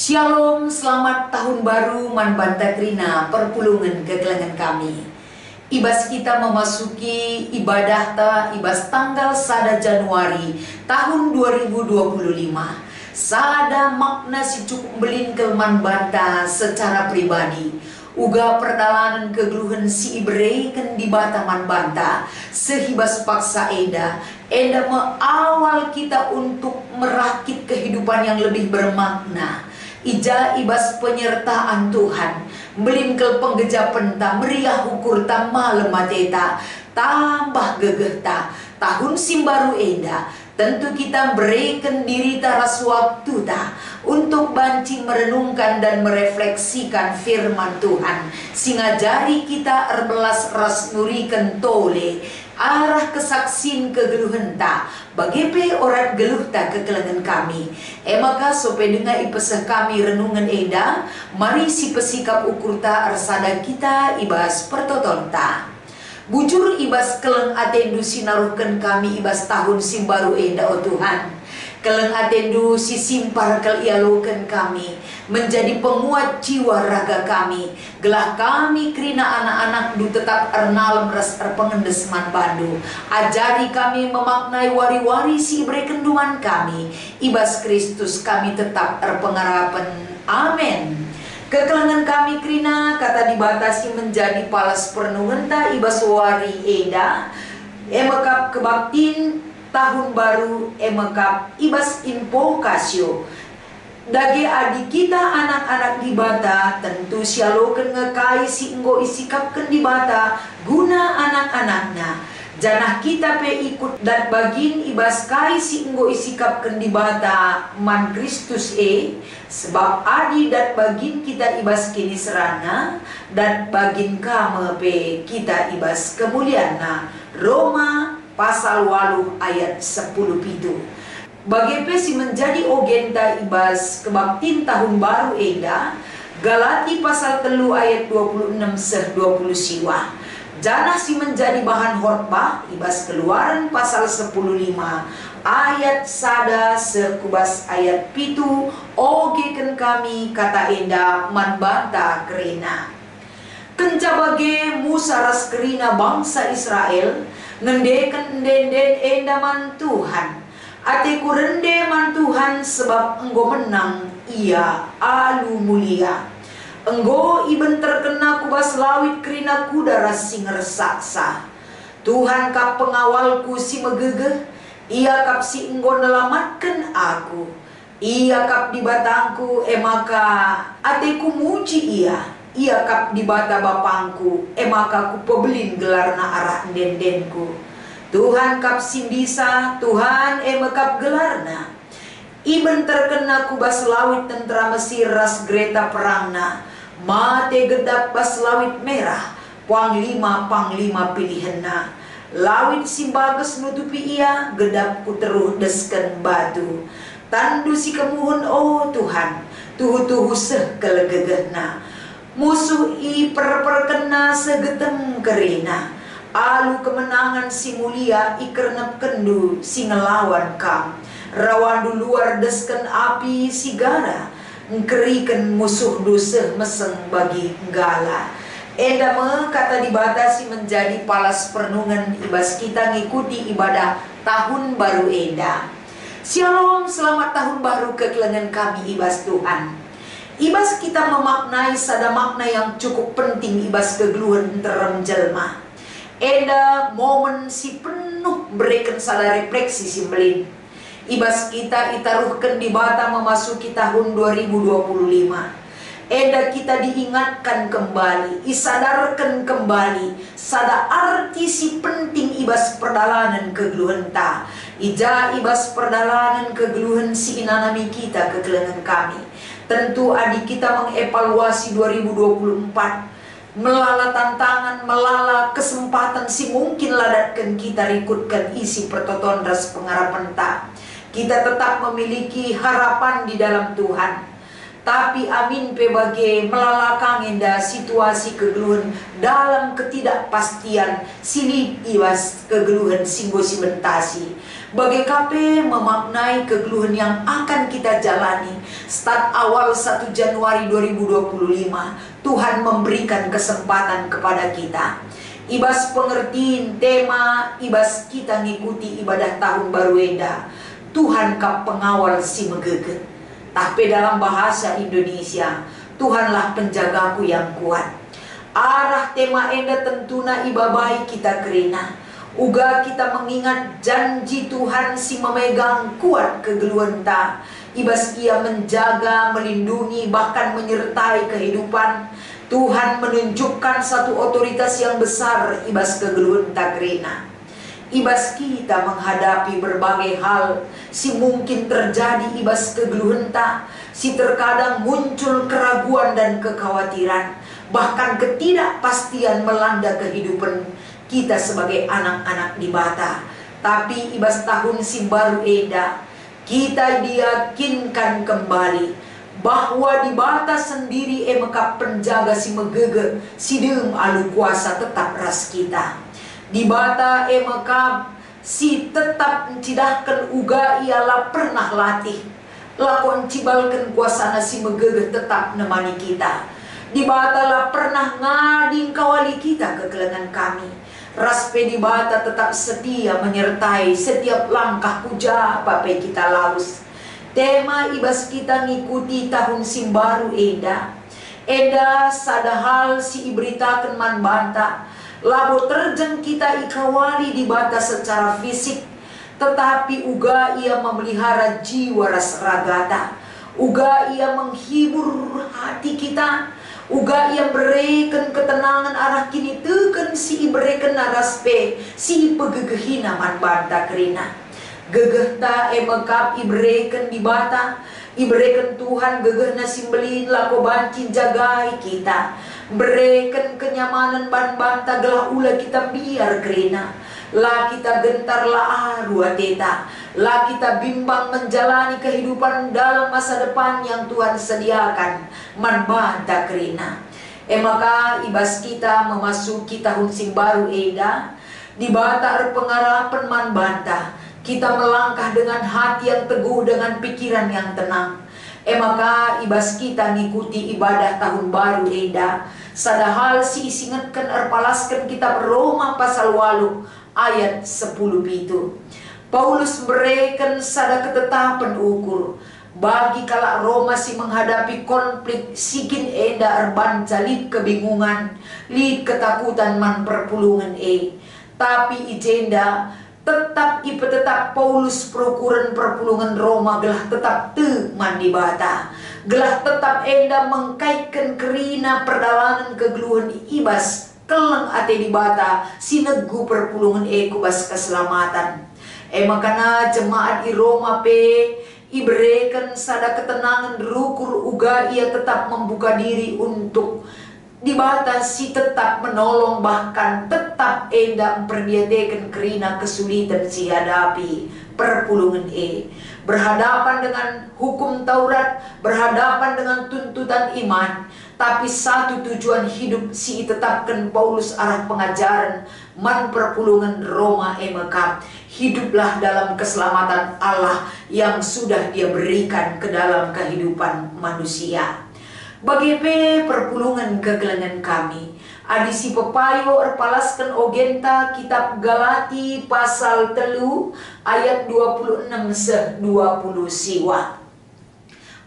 Shalom, selamat tahun baru Manbanta Krina perpulungan kekelangan kami. Ibas kita memasuki ibadah ibas tanggal 1 Januari tahun 2025. Sada makna si cukup belin ke Manbanta secara pribadi. Uga perdalanan kegeluhan si Ibrei ken di bata Manbanta sehibas paksa Eda mengawal kita untuk merakit kehidupan yang lebih bermakna. Ija ibas penyertaan Tuhan melingkel penggeja penta meriah ukur ta malam mateta tambah gegeh ta tahun simbaru eda. Tentu kita berikan diri taras waktu ta untuk banci merenungkan dan merefleksikan firman Tuhan. Singajari kita erbelas ras nurikan tole arah kesaksin kegeluhan ta bagepe orat geluh ta kekelangan kami. Maka sope dengar ipesah kami renungan eda, mari si pesikap ukur ta arsada kita ibas pertoton ta. Bujur ibas keleng atendu sinaruhkan kami ibas tahun simbaru eda o Tuhan. Keleng atendu si simpar kel ialukan kami menjadi penguat jiwa raga kami. Gelah kami krina anak-anak du tetap ernalem ras erpengendes Manbandu. Ajari kami memaknai wari-wari si ibre kenduman kami. Ibas Kristus kami tetap erpengarapan. Amin. Kekelangan kami krina kata dibatasi menjadi palas pernungenta ibas wari eda. Emekap kebaktin tahun baru emekap ibas invokasio. Dage adik kita anak-anak di bata tentu sialoken ngekai si enggo isikapken di bata guna anak-anaknya. Janah kita pe ikut dan bagin ibas kai si enggo isikapken di bata man Kristus sebab adi dan bagin kita ibas kini serana dan bagin kame pe kita ibas kemuliaan. Roma pasal 8 ayat 10 pitu. Bagepe si menjadi ogenta ibas kebaktin tahun baru eda. Galati pasal 3 ayat 26 seh 20 siwa. Janah si menjadi bahan khotbah ibas Keluaran pasal 10:5 ayat sada sekubas ayat pitu ogeken kami kata enda Manbanta Krina. Kencabage Musa ras kerina bangsa Israel ngendeken denden enda man Tuhan. Atiku rende man Tuhan sebab enggo menang ia alu mulia. Enggo iben terkena kubas lawit kerina kuda rasing rersaksa. Tuhan kap pengawalku si megegeh, ia kap si enggo nelamatkan aku. Ia kap di batangku maka atiku muji ia kap di bata bapangku maka ku pebelin gelarna arah dendenku. Tuhan kap simbisa, Tuhan kap gelarna. Iben terkena kubas lawit tentara Mesir ras Greta perangna. Mate gedap bas lawit merah, panglima pilihanna. Lawit si bagus nutupi ia, gedap ku teruh desken batu. Tandu si kemuhun oh Tuhan, tuhu seh kelegegehna. Musuh i perkena segetem kerina. Alu kemenangan si mulia ikernep kendu si ngelawan kam. Rawandu luar desken api si gara. Ngkerikan musuh duseh meseng bagi nggala. Eda kata dibatasi menjadi palas pernungan ibas kita ngikuti ibadah tahun baru eda. Shalom, selamat tahun baru kekelangan kami ibas Tuhan. Ibas kita memaknai sada makna yang cukup penting ibas kegeluhan terem jelma. Eda momen si penuh berikan sada refleksi si melin. Ibas kita itaruhkan di bata memasuki tahun 2025. Eda kita diingatkan kembali, isadarkan kembali sada arti si penting ibas perdalanan kegeluhan ta. Ija ibas perdalanan kegeluhan si inanami kita kegeluhan kami. Tentu adik kita mengevaluasi 2024. Melala tantangan, melala kesempatan si mungkin ladatkan kita rikutkan isi pertoton ras pengharapan ta. Kita tetap memiliki harapan di dalam Tuhan. Tapi amin pebagai melalakang enda situasi kegeluhan dalam ketidakpastian silih iwas kegeluhan singgo simentasi. Bagi KP memaknai kegeluhan yang akan kita jalani start awal 1 Januari 2025. Tuhan memberikan kesempatan kepada kita. Ibas pengertiin tema ibas kita ngikuti ibadah tahun baru enda. Tuhan kap pengawal si megege. Tapi dalam bahasa Indonesia, Tuhanlah penjagaku yang kuat. Arah tema enda tentuna ibabai kita kerina. Uga kita mengingat janji Tuhan si memegang kuat kegeluhan ta. Ibas ia menjaga, melindungi, bahkan menyertai kehidupan. Tuhan menunjukkan satu otoritas yang besar ibas kegeluhan ta kerina. Ibas kita menghadapi berbagai hal, si mungkin terjadi ibas kegeluhan ta, si terkadang muncul keraguan dan kekhawatiran, bahkan ketidakpastian melanda kehidupan kita sebagai anak-anak di Bata. Tapi ibas tahun si baru eda, kita diyakinkan kembali bahwa di Bata sendiri emekap penjaga si megege, si dem alu kuasa tetap ras kita. Di Bata emekap si tetap mencidahkan uga ialah pernah latih. Lakon cibalkan kuasana si megege tetap nemani kita. Di Bata lah pernah ngading kawali kita kegelengan kami. Raspe di Bata tetap setia menyertai setiap langkah puja papai kita laus. Tema ibas kita ngikuti tahun simbaru eda. Eda sadahal si iberitakan man banta. Labo terjang kita ikawali di Bata secara fisik, tetapi uga ia memelihara jiwa ras ragata. Uga ia menghibur hati kita. Uga ia berikan ketenangan arah kini teken si berikan naraspe si pegegehina man banta kerina. Gegeh ta emekap iberikan di Bata. Iberikan Tuhan gegeh nasimbelin lako bancin jagai kita. Berikan kenyamanan ban banta gelah ula kita biar kerina. La kita gentar la arua teta. La kita bimbang menjalani kehidupan dalam masa depan yang Tuhan sediakan. Man banta kerina. Maka ibas kita memasuki tahun sing baru eda. Di Bata pengarapan man banta. Kita melangkah dengan hati yang teguh, dengan pikiran yang tenang. Maka ibas kita ngikuti ibadah tahun baru eda. Sadahal si isingatkan erpalaskan kitab Roma pasal 8 ayat 10 itu. Paulus berikan sada ketetapan ukur. Bagi kala Roma si menghadapi konflik sikin eda erbanca lid kebingungan, lid ketakutan man perpulungan Tapi ijenda tetap Paulus prokuran perpulungan Roma gelah tetap te mandi Bata. Gelah tetap enda mengkaitkan kerina perdalanan kegeluhan ibas keleng ate di Bata sinegu perpulungan kubas keselamatan. Makana jemaat di Roma iberikan sada ketenangan rukur uga ia tetap membuka diri untuk di Bata si tetap menolong, bahkan tetap enda memperdiadakan kerina kesulitan si hadapi perpulungan berhadapan dengan hukum Taurat, berhadapan dengan tuntutan iman. Tapi satu tujuan hidup si tetapkan Paulus arah pengajaran man perpulungan Roma emekap. Hiduplah dalam keselamatan Allah yang sudah dia berikan ke dalam kehidupan manusia. Bagi perpulungan kegelengan kami, adisi pepayo erpalaskan ogenta kitab Galati pasal 3 ayat 26-20 siwa.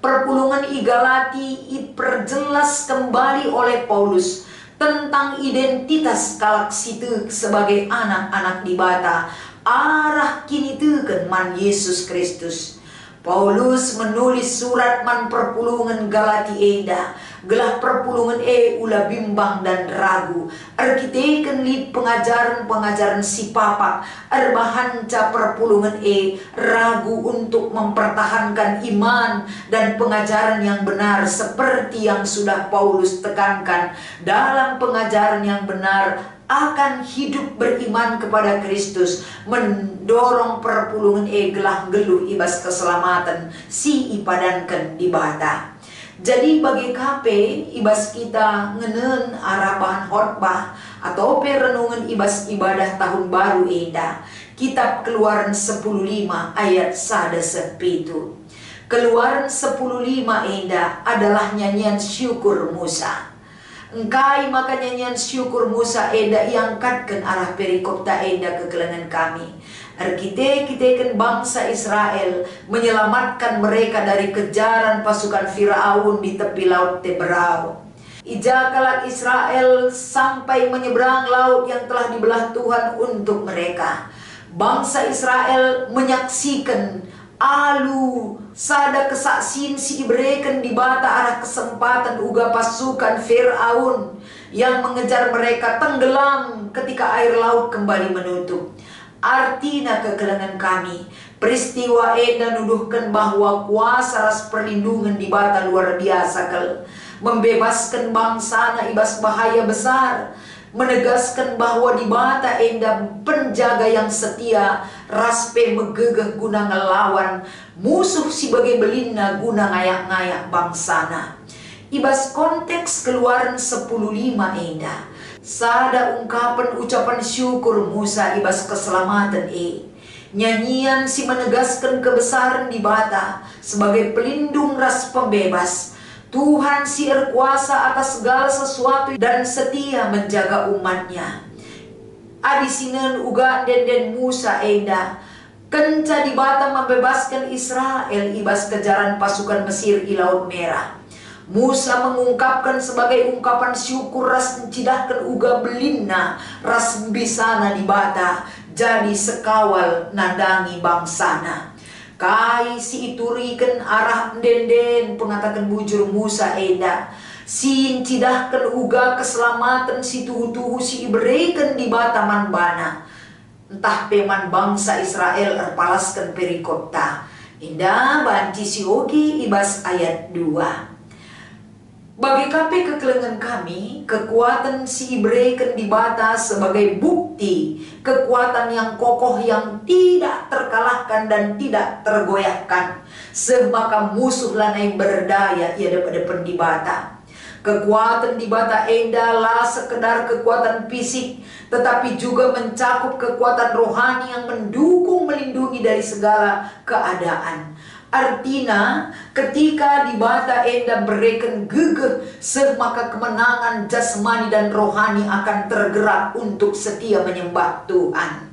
Perpulungan Galati diperjelas kembali oleh Paulus tentang identitas kalak situ sebagai anak-anak di Bata. Arah kini teken man Yesus Kristus. Paulus menulis surat man perpulungan Galati eda. Gelah perpulungan ula bimbang dan ragu. Arkiteken lid pengajaran si papa. Erbahanca perpulungan ragu untuk mempertahankan iman dan pengajaran yang benar seperti yang sudah Paulus tekankan dalam pengajaran yang benar akan hidup beriman kepada Kristus, mendorong perpulungan gelah geluh ibas keselamatan si ipadankan di Bata. Jadi bagi kape ibas kita ngenen arapan khotbah atau perenungan ibas ibadah tahun baru enda. Kitab Keluaran 10:5 ayat 1-7. Keluaran 10:5 enda adalah nyanyian syukur Musa. Engkai maka nyanyian syukur Musa enda iangkatkan arah perikop ta enda ke kelengan kami. Kita bangsa Israel menyelamatkan mereka dari kejaran pasukan Firaun di tepi laut Teberau. Ijakalah Israel sampai menyeberang laut yang telah dibelah Tuhan untuk mereka. Bangsa Israel menyaksikan alu sada kesaksian si ibreken di bata arah kesempatan uga pasukan Firaun yang mengejar mereka tenggelam ketika air laut kembali menutup. Artinya kekelengan kami, peristiwa enda nuduhkan bahwa kuasa ras perlindungan di bata luar biasa membebaskan bangsa na ibas bahaya besar, menegaskan bahwa di bata enda penjaga yang setia raspe megegeh guna ngelawan musuh si bagai belina guna ngayak-ngayak bangsana. Ibas konteks Keluaran 10:5 enda sada ungkapan ucapan syukur Musa ibas keselamatan nyanyian si menegaskan kebesaran di bata sebagai pelindung ras pembebas. Tuhan si berkuasa atas segala sesuatu dan setia menjaga umatnya. Adisinan uga den Musa enda kenca di bata membebaskan Israel ibas kejaran pasukan Mesir di Laut Merah. Musa mengungkapkan sebagai ungkapan syukur ras mencidahkan uga belina ras bisana di bata jadi sekawal nadangi bangsana. Kai si iturikan arah den pengatakan bujur Musa enda si cidahkan uga keselamatan si tuhu si iberikan di bata manbana. Entah peman bangsa Israel erpalaskan perikopta enda banci si ogi ibas ayat 2. Bagi kape kekelengan kami, kekuatan si iberikan di bata sebagai bukti kekuatan yang kokoh yang tidak terkalahkan dan tidak tergoyahkan. Semaka musuh lanai berdaya ia depan di bata. Kekuatan di bata enda lah sekedar kekuatan fisik, tetapi juga mencakup kekuatan rohani yang mendukung melindungi dari segala keadaan. Artinya ketika di bata enda bereken gegeh, semaka kemenangan jasmani dan rohani akan tergerak untuk setia menyembah Tuhan.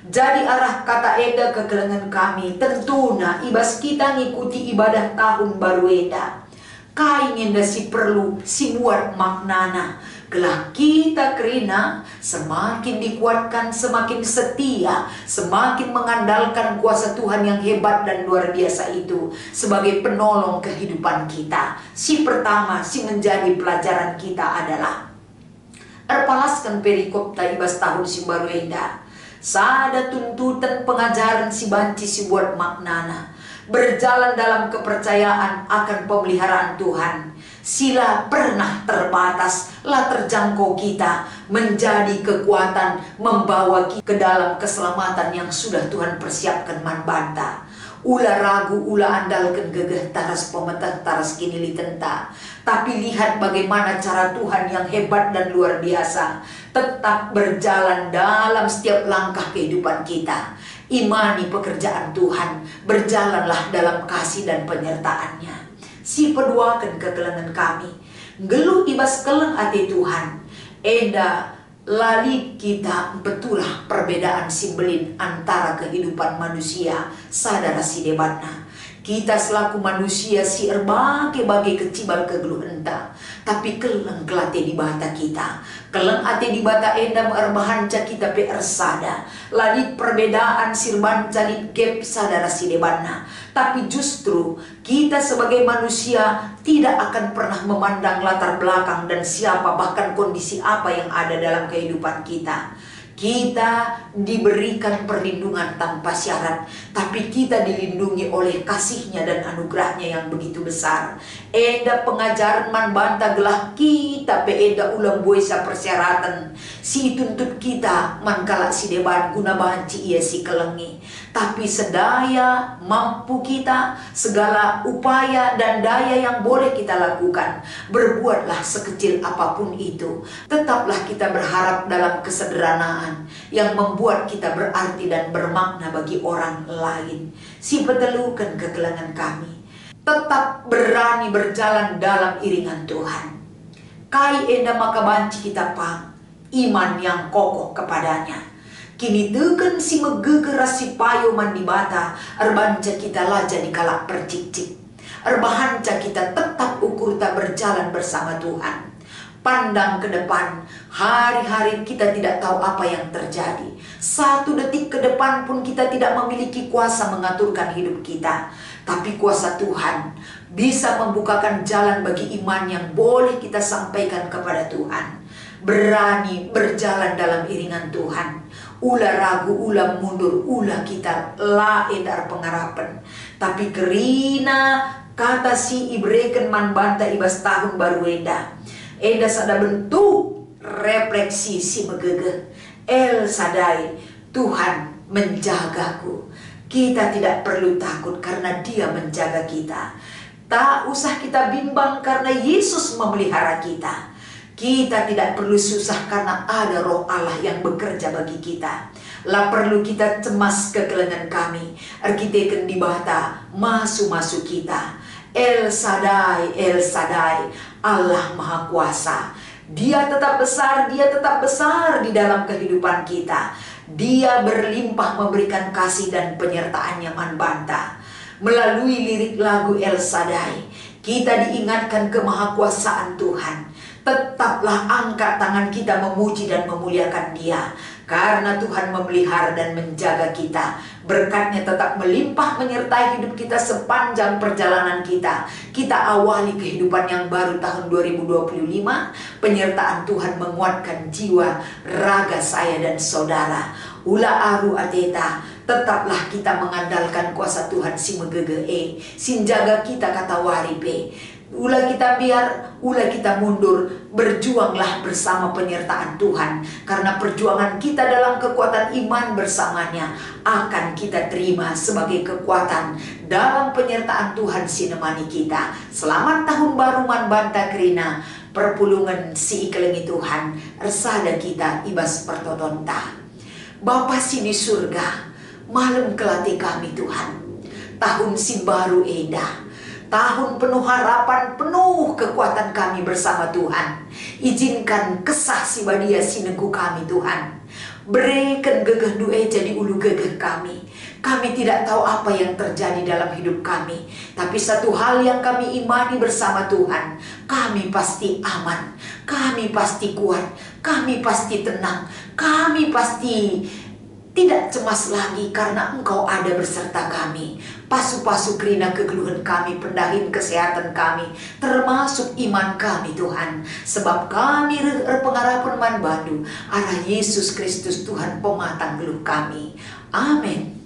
Jadi arah kata enda kekelengan kami tentuna ibas kita ngikuti ibadah tahun baru enda. Kain enda si perlu si buat maknana. Gelah kita kerina semakin dikuatkan, semakin setia, semakin mengandalkan kuasa Tuhan yang hebat dan luar biasa itu sebagai penolong kehidupan kita. Si pertama, si menjadi pelajaran kita adalah erpalaskan perikop taibas tahun si baru enda. Sada tuntutan pengajaran si banci si buat maknana. Berjalan dalam kepercayaan akan pemeliharaan Tuhan. Sila pernah terbatas, lah terjangkau kita menjadi kekuatan membawa kita ke dalam keselamatan yang sudah Tuhan persiapkan manbanta. Ulah ragu, ulah andalkan gegeh taras pemetah taras kini litenta. Tapi lihat bagaimana cara Tuhan yang hebat dan luar biasa tetap berjalan dalam setiap langkah kehidupan kita. Imani pekerjaan Tuhan, berjalanlah dalam kasih dan penyertaannya. Si peduakan kekelengan kami, geluh ibas keleng hati Tuhan, enda lali kita betulah perbedaan simbelin antara kehidupan manusia sadara si debatna. Kita selaku manusia si erbage-bage kecibal kegeluh enta, tapi keleng kelate di bata kita. Keleng ate di bata enda merbahanca kita PR sada. Lali perbedaan sirban calit gap sadara si debatna. Tapi justru kita sebagai manusia tidak akan pernah memandang latar belakang dan siapa bahkan kondisi apa yang ada dalam kehidupan kita. Kita diberikan perlindungan tanpa syarat, tapi kita dilindungi oleh kasih-Nya dan anugerah-Nya yang begitu besar. Eda pengajaran man banta gelah kita pe eda ulang buesa persyaratan. Si tuntut kita man kalak si deban guna banci ia si kelengi. Tapi sedaya mampu kita, segala upaya dan daya yang boleh kita lakukan, berbuatlah sekecil apapun itu. Tetaplah kita berharap dalam kesederhanaan yang membuat kita berarti dan bermakna bagi orang lain. Si petelukan kegelangan kami, tetap berani berjalan dalam iringan Tuhan. Kai enda maka banci kita pang, iman yang kokoh kepadanya. Kini teken si megegeras si payo mandi bata, erbanca kita laja di kalak percik-cik. Erbahanca kita tetap ukur tak berjalan bersama Tuhan. Pandang ke depan, hari-hari kita tidak tahu apa yang terjadi. 1 detik ke depan pun kita tidak memiliki kuasa mengaturkan hidup kita. Tapi kuasa Tuhan bisa membukakan jalan bagi iman yang boleh kita sampaikan kepada Tuhan. Berani berjalan dalam iringan Tuhan. Ulah ragu, ulah mundur, ulah kita la edar pengharapan. Tapi kerina kata si ibreken man banta ibas tahun baru eda. Eda sada bentuk refleksi si megege. El sadai, Tuhan menjagaku. Kita tidak perlu takut karena Dia menjaga kita. Tak usah kita bimbang karena Yesus memelihara kita. Kita tidak perlu susah karena ada Roh Allah yang bekerja bagi kita. Lah perlu kita cemas kegelangan kami. Arkiteken di bata masu-masu kita. El Sadai, El Sadai, Allah Maha Kuasa. Dia tetap besar di dalam kehidupan kita. Dia berlimpah memberikan kasih dan penyertaan yang manbanta. Melalui lirik lagu El Sadai, kita diingatkan kemahakuasaan Tuhan. Tetaplah angkat tangan kita memuji dan memuliakan Dia. Karena Tuhan memelihara dan menjaga kita. Berkat-Nya tetap melimpah menyertai hidup kita sepanjang perjalanan kita. Kita awali kehidupan yang baru tahun 2025. Penyertaan Tuhan menguatkan jiwa, raga saya dan saudara. Ula aru ateta, tetaplah kita mengandalkan kuasa Tuhan si megege sin jaga kita kata waripe. Ulah kita biar, ulah kita mundur, berjuanglah bersama penyertaan Tuhan. Karena perjuangan kita dalam kekuatan iman bersamanya akan kita terima sebagai kekuatan dalam penyertaan Tuhan sinemani kita. Selamat tahun baru man banta krina, perpulungan si ikelengi Tuhan, ersada kita ibas pertotonta. Bapa sini surga, malam kelati kami Tuhan. Tahun si baru eda. Tahun penuh harapan, penuh kekuatan kami bersama Tuhan. Izinkan kesah si badia sinegu kami Tuhan. Berikan gegeh due jadi ulu gegeh kami. Kami tidak tahu apa yang terjadi dalam hidup kami. Tapi satu hal yang kami imani bersama Tuhan. Kami pasti aman. Kami pasti kuat. Kami pasti tenang. Kami pasti tidak cemas lagi karena Engkau ada beserta kami. Pasu-pasu kerina kegeluhan kami, pendahin kesehatan kami, termasuk iman kami Tuhan. Sebab kami pengharapan man bandu arah Yesus Kristus Tuhan pematang geluh kami. Amin.